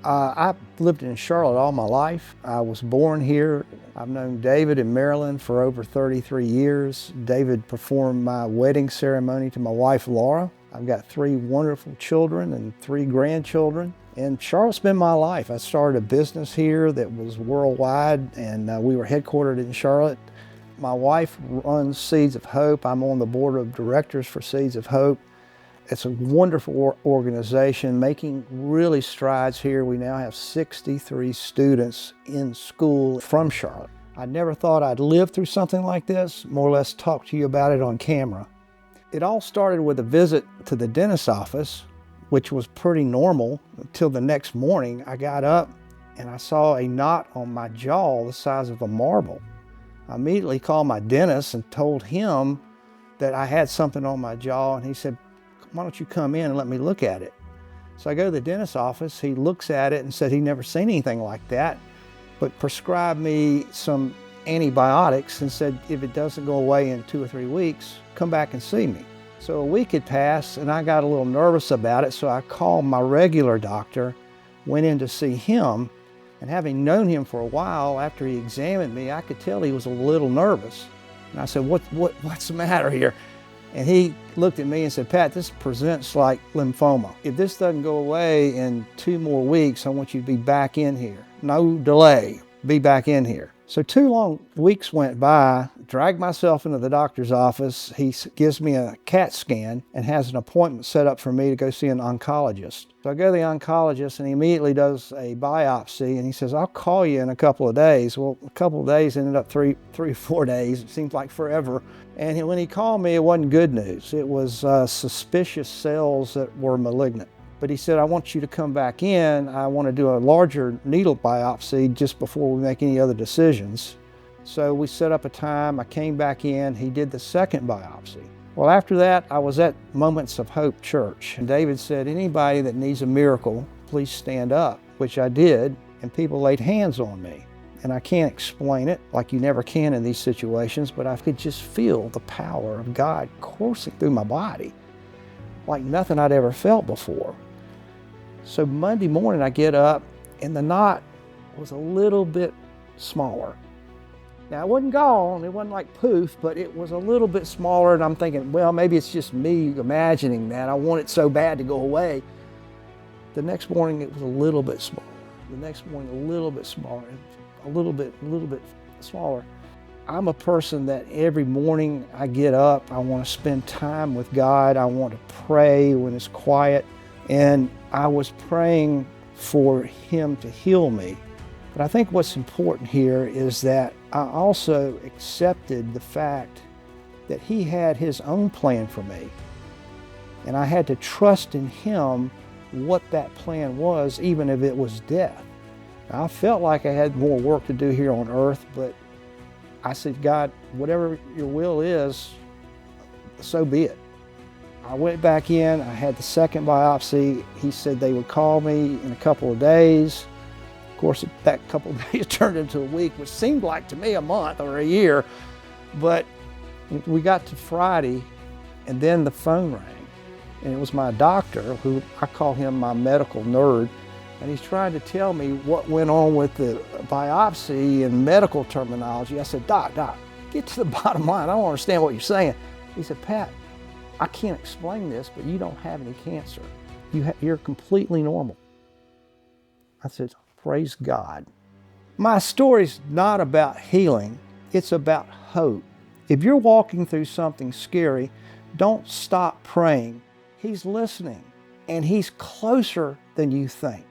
I've lived in Charlotte all my life. I was born here. I've known David in Maryland for over 33 years. David performed my wedding ceremony to my wife, Laura. I've got 3 wonderful children and 3 grandchildren. And Charlotte's been my life. I started a business here that was worldwide, and we were headquartered in Charlotte. My wife runs Seeds of Hope. I'm on the board of directors for Seeds of Hope. It's a wonderful organization, making really strides here. We now have 63 students in school from Charlotte. I never thought I'd live through something like this, more or less talk to you about it on camera. It all started with a visit to the dentist's office, which was pretty normal until the next morning. I got up and I saw a knot on my jaw the size of a marble. I immediately called my dentist and told him that I had something on my jaw, and he said, "Why don't you come in and let me look at it?" So I go to the dentist's office. He looks at it and said he'd never seen anything like that, but prescribed me some antibiotics and said, if it doesn't go away in 2 or 3 weeks, come back and see me. So a week had passed and I got a little nervous about it, so I called my regular doctor, went in to see him, and having known him for a while, after he examined me, I could tell he was a little nervous. And I said, what's the matter here? And he looked at me and said, "Pat, this presents like lymphoma. If this doesn't go away in 2 more weeks, I want you to be back in here. No delay, be back in here." So 2 long weeks went by, dragged myself into the doctor's office. He gives me a CAT scan and has an appointment set up for me to go see an oncologist. So I go to the oncologist and he immediately does a biopsy and he says, "I'll call you in a couple of days." Well, a couple of days ended up 3 or 4 days. It seems like forever. And when he called me, it wasn't good news. It was suspicious cells that were malignant. But he said, "I want you to come back in. I want to do a larger needle biopsy just before we make any other decisions." So we set up a time. I came back in. He did the second biopsy. Well, after that, I was at Moments of Hope Church. And David said, "Anybody that needs a miracle, please stand up," which I did. And people laid hands on me. And I can't explain it, like you never can in these situations, but I could just feel the power of God coursing through my body like nothing I'd ever felt before. So Monday morning I get up and the knot was a little bit smaller. Now it wasn't gone, it wasn't like poof, but it was a little bit smaller, and I'm thinking, well, maybe it's just me imagining that. I want it so bad to go away. The next morning it was a little bit smaller. The next morning a little bit smaller, a little bit smaller. I'm a person that every morning I get up, I want to spend time with God. I want to pray when it's quiet. And I was praying for Him to heal me. But I think what's important here is that I also accepted the fact that He had His own plan for me. And I had to trust in Him what that plan was, even if it was death. I felt like I had more work to do here on earth, but I said, "God, whatever your will is, so be it." I went back in, I had the second biopsy. He said they would call me in a couple of days. Of course, that couple of days turned into a week, which seemed like to me a month or a year. But we got to Friday, and then the phone rang. And it was my doctor, who I call him my medical nerd. And he's trying to tell me what went on with the biopsy and medical terminology. I said, Doc, get to the bottom line. I don't understand what you're saying." He said, "Pat, I can't explain this, but you don't have any cancer. You're completely normal." I said, "Praise God." My story's not about healing, it's about hope. If you're walking through something scary, don't stop praying. He's listening, and He's closer than you think.